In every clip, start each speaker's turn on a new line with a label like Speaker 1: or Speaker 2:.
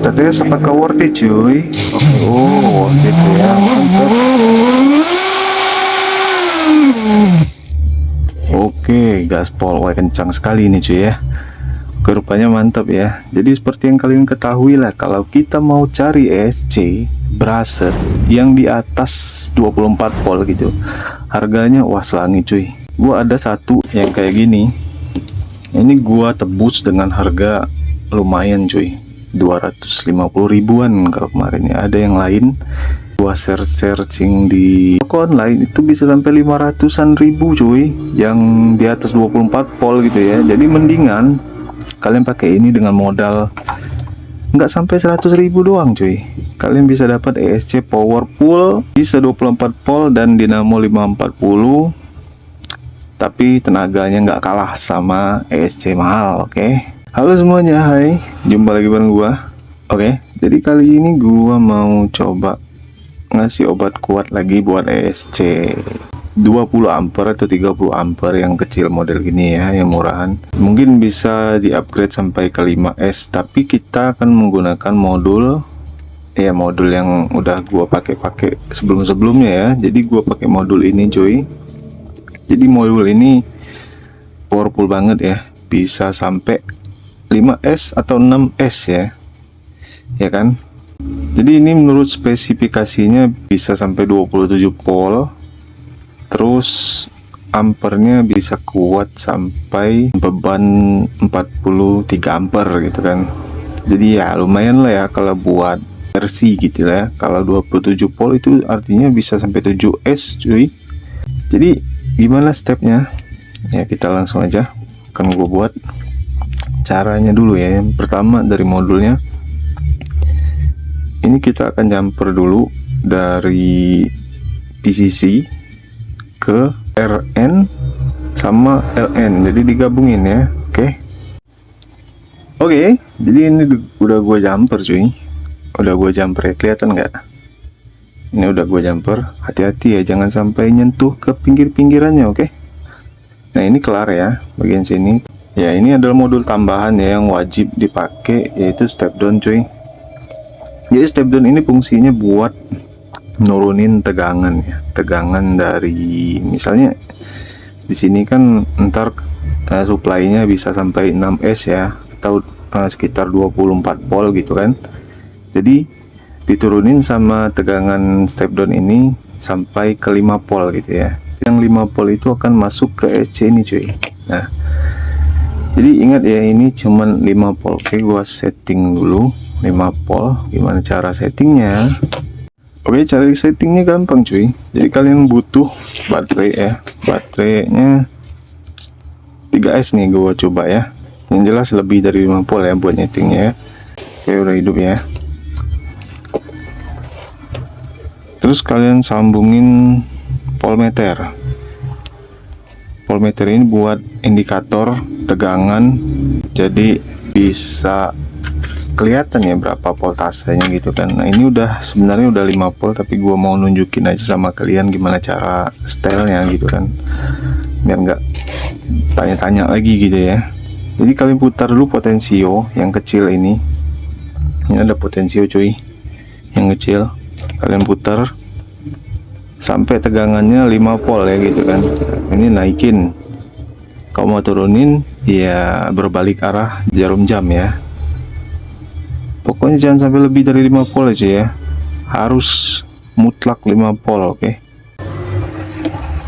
Speaker 1: Tapi apakah worth it cuy? Oke, oh worth it ya, mantap. Oke, gaspol, wah kencang sekali ini cuy ya. Oke, rupanya mantap ya. Jadi seperti yang kalian ketahui lah, kalau kita mau cari ESC braset yang di atas 24 volt gitu, harganya wah selangi cuy. Gua ada satu yang kayak gini. Ini gua tebus dengan harga lumayan cuy, 250 ribuan kalau kemarin ya. Ada yang lain gua searching di toko online itu bisa sampai 500-an ribu cuy, yang di atas 24 volt gitu ya. Jadi mendingan kalian pakai ini dengan modal nggak sampai 100 ribu doang cuy. Kalian bisa dapat ESC powerful, bisa 24 volt dan dinamo 540, tapi tenaganya nggak kalah sama ESC mahal. Oke. Halo semuanya, hai, jumpa lagi bareng gua. Oke, jadi kali ini gua mau coba ngasih obat kuat lagi buat ESC 20 ampere atau 30 ampere yang kecil model gini ya, yang murahan. Mungkin bisa di upgrade sampai ke 5S, tapi kita akan menggunakan modul ya, modul yang udah gua pakai sebelumnya ya. Jadi gua pakai modul ini cuy. Jadi modul ini powerful banget ya, bisa sampai 5S atau 6S ya. Ya kan? Jadi ini menurut spesifikasinya bisa sampai 27 volt. Terus ampernya bisa kuat sampai beban 43 ampere gitu kan. Jadi ya lumayan lah ya kalau buat versi gitu lah ya. Kalau 27 volt itu artinya bisa sampai 7S cuy. Jadi gimana stepnya? Ya kita langsung aja akan gue buat caranya dulu ya. Yang pertama dari modulnya. Ini kita akan jumper dulu dari PCC ke RN sama LN, jadi digabungin ya. Oke, jadi ini udah gue jumper cuy, udah gue jumper ya, kelihatan nggak? Ini udah gue jumper. Hati-hati ya, jangan sampai nyentuh ke pinggir-pinggirannya. Oke. Nah ini kelar ya bagian sini ya. Ini adalah modul tambahan ya yang wajib dipakai, yaitu step down cuy. Jadi step down ini fungsinya buat nurunin tegangan ya, tegangan dari misalnya di sini kan ntar supply-nya bisa sampai 6S ya, atau sekitar 24 volt gitu kan. Jadi diturunin sama tegangan step down ini sampai ke 5 volt gitu ya. Yang 5 volt itu akan masuk ke ESC ini cuy. Nah, jadi ingat ya, ini cuman 5 volt. Oke, gua setting dulu 5 volt. Gimana cara settingnya? Oke, cara settingnya gampang cuy. Jadi kalian butuh baterai ya. Baterainya 3S nih gua coba ya. Yang jelas lebih dari 5 volt ya buat nyetingnya ya. Oke, udah hidup ya. Terus kalian sambungin voltmeter. Voltmeter ini buat indikator tegangan. Jadi bisa kelihatan ya berapa voltasenya gitu kan. Nah ini udah sebenarnya udah 5 volt, tapi gua mau nunjukin aja sama kalian gimana cara stylenya gitu kan, biar nggak tanya-tanya lagi gitu ya. Jadi kalian putar dulu potensio yang kecil ini. Ini ada potensio cuy yang kecil, kalian putar sampai tegangannya 5 volt ya gitu kan. Ini naikin, kalau mau turunin ya berbalik arah jarum jam ya. Pokoknya jangan sampai lebih dari 5 volt aja ya, harus mutlak 5 volt. Oke.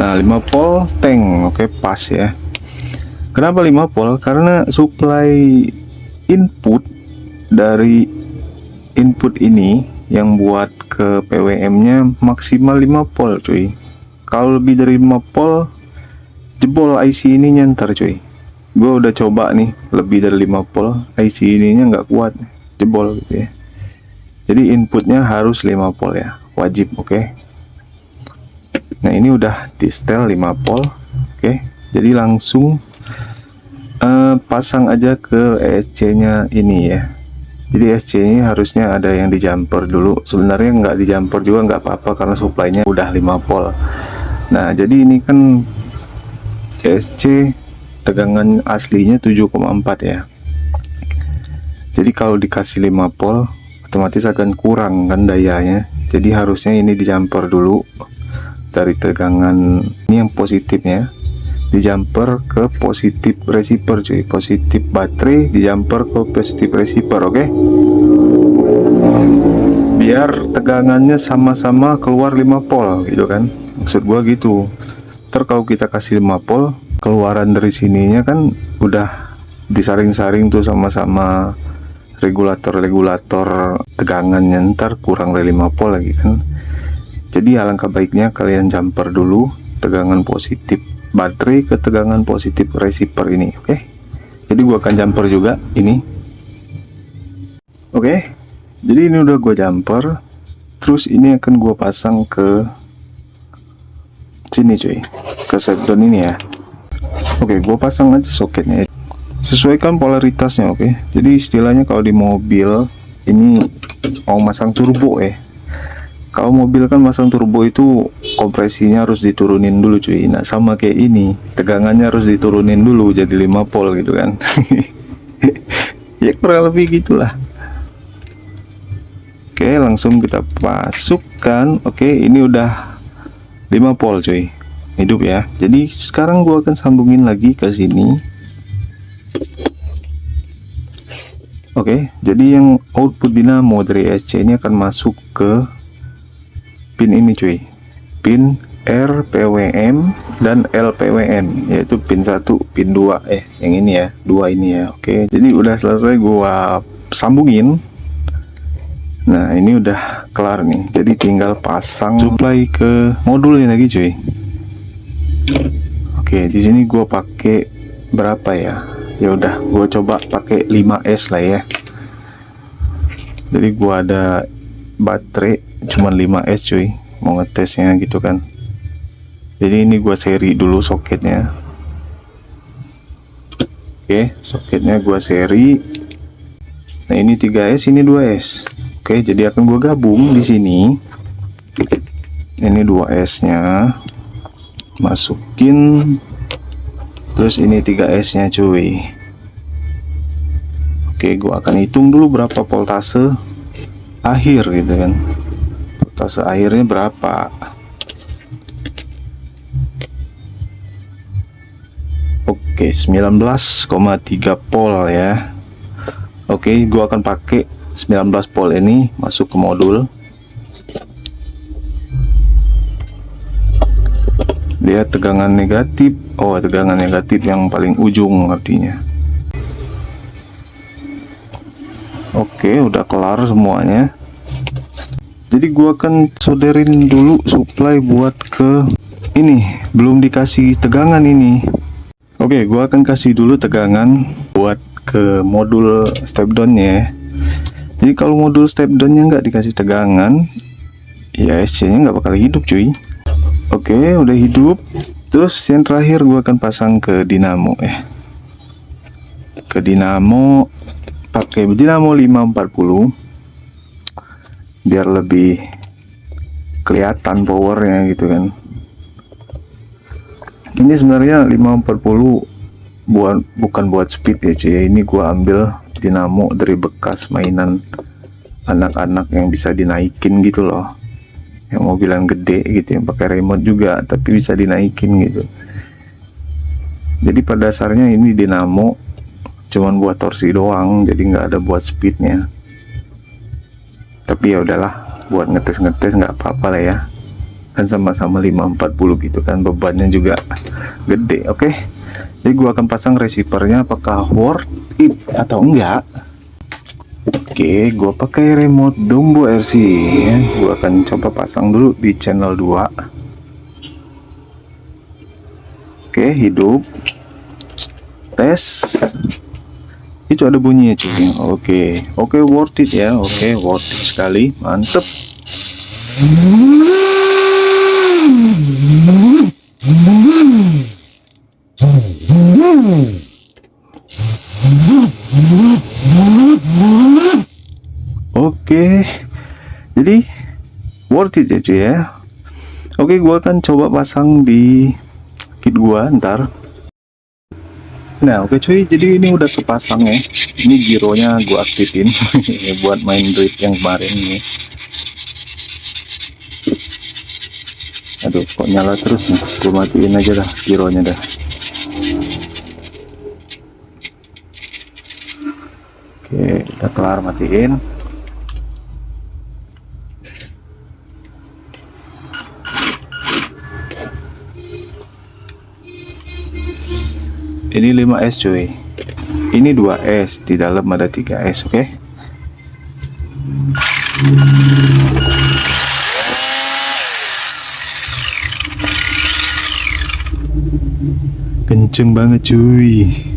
Speaker 1: Nah 5 volt tank, oke, pas ya. Kenapa 5 volt? Karena supply input dari input ini yang buat ke PWM nya maksimal 5 volt cuy. Kalau lebih dari 5 volt jebol IC ini nyantar cuy. Gue udah coba nih, lebih dari 5 volt IC ininya nggak kuat, jebol gitu ya. Jadi inputnya harus 5 volt ya, wajib. Oke. Nah ini udah di setel 5 volt. Oke, jadi langsung pasang aja ke ESC nya ini ya. Jadi ESC ini harusnya ada yang di jumper dulu. Sebenarnya nggak di jumper juga nggak apa-apa karena supply-nya udah 5 volt. Nah jadi ini kan ESC tegangan aslinya 7,4 ya. Jadi kalau dikasih 5 volt otomatis akan kurang kan dayanya. Jadi harusnya ini di jumper dulu dari tegangan ini yang positifnya, di jumper ke positif receiver cuy, positif baterai di jumper ke positif receiver. Oke, biar tegangannya sama-sama keluar 5 volt gitu kan, maksud gua gitu. Ntar kalau kita kasih 5 volt, keluaran dari sininya kan udah disaring-saring tuh sama-sama regulator tegangannya, ntar kurang dari 5 volt lagi kan. Jadi alangkah baiknya kalian jumper dulu tegangan positif baterai ke tegangan positif receiver ini. Oke, jadi gua akan jumper juga ini. Oke, jadi ini udah gua jumper, terus ini akan gua pasang ke sini cuy, ke step-down ini ya. Oke, gua pasang aja soketnya, sesuaikan polaritasnya. Oke, jadi istilahnya kalau di mobil ini mau masang turbo ya. Kalau mobil kan masang turbo itu kompresinya harus diturunin dulu cuy. Nah sama kayak ini, tegangannya harus diturunin dulu jadi 5 volt gitu kan. Ya kurang lebih gitulah. Oke, langsung kita masukkan. Oke, ini udah 5 volt cuy, hidup ya. Jadi sekarang gua akan sambungin lagi ke sini. Oke, jadi yang output dinamo dari SC ini akan masuk ke pin ini cuy, pin RPWM dan LPWN, yaitu pin 1, pin 2 yang ini ya, 2 ini ya. Oke, jadi udah selesai gua sambungin. Nah ini udah kelar nih, jadi tinggal pasang supply ke modulnya lagi cuy. Oke, di sini gua pakai berapa ya? Ya udah, gua coba pakai 5S lah ya. Jadi gua ada baterai cuman 5S cuy, mau ngetesnya gitu kan. Jadi ini gua seri dulu soketnya. Oke, soketnya gua seri. Nah ini 3S, ini 2S. Oke, jadi akan gua gabung di sini. Ini 2S nya masukin, terus ini 3S nya cuy. Oke, gua akan hitung dulu berapa voltase akhir gitu kan. Voltase akhirnya berapa? Oke, 19,3 volt ya. Oke, gua akan pakai 19 volt ini masuk ke modul. Lihat tegangan negatif. Oh, tegangan negatif yang paling ujung artinya. Oke, udah kelar semuanya. Jadi gua akan solderin dulu supply buat ke ini, belum dikasih tegangan ini. Oke, gua akan kasih dulu tegangan buat ke modul step down-nya. Jadi kalau modul step down-nya nggak dikasih tegangan, ya SC-nya nggak bakal hidup cuy. Oke, udah hidup. Terus yang terakhir gua akan pasang ke dinamo ya. Ke dinamo pakai dinamo 540 biar lebih kelihatan powernya gitu kan. Ini sebenarnya 540 bukan buat speed ya cuy. Ini gua ambil dinamo dari bekas mainan anak-anak yang bisa dinaikin gitu loh, yang mobilan gede gitu, yang pakai remote juga tapi bisa dinaikin gitu. Jadi pada dasarnya ini dinamo cuman buat torsi doang, jadi nggak ada buat speednya. Tapi ya udahlah, buat ngetes-ngetes nggak apa-apa lah ya, kan sama-sama 540 gitu kan, bebannya juga gede. Oke, jadi gua akan pasang receivernya, apakah worth it atau enggak. Oke, gua pakai remote Dombo RC ya. Gua akan coba pasang dulu di channel 2. Oke, hidup. Tes. Itu ada bunyinya cuy. Oke, worth it ya. Oke, worth it sekali, mantep. Oke, jadi worth it ya cuy ya. Oke, gua akan coba pasang di kit gua ntar. Nah oke cuy, jadi ini udah kepasang ya. Ini gironya gua aktifin buat main drift yang kemarin nih. Aduh kok nyala terus nih, gua matiin aja lah gironya dah. Oke udah kelar, matiin. Ini 5S cuy, ini 2S, di dalam ada 3S. oke. Kenceng banget cuy.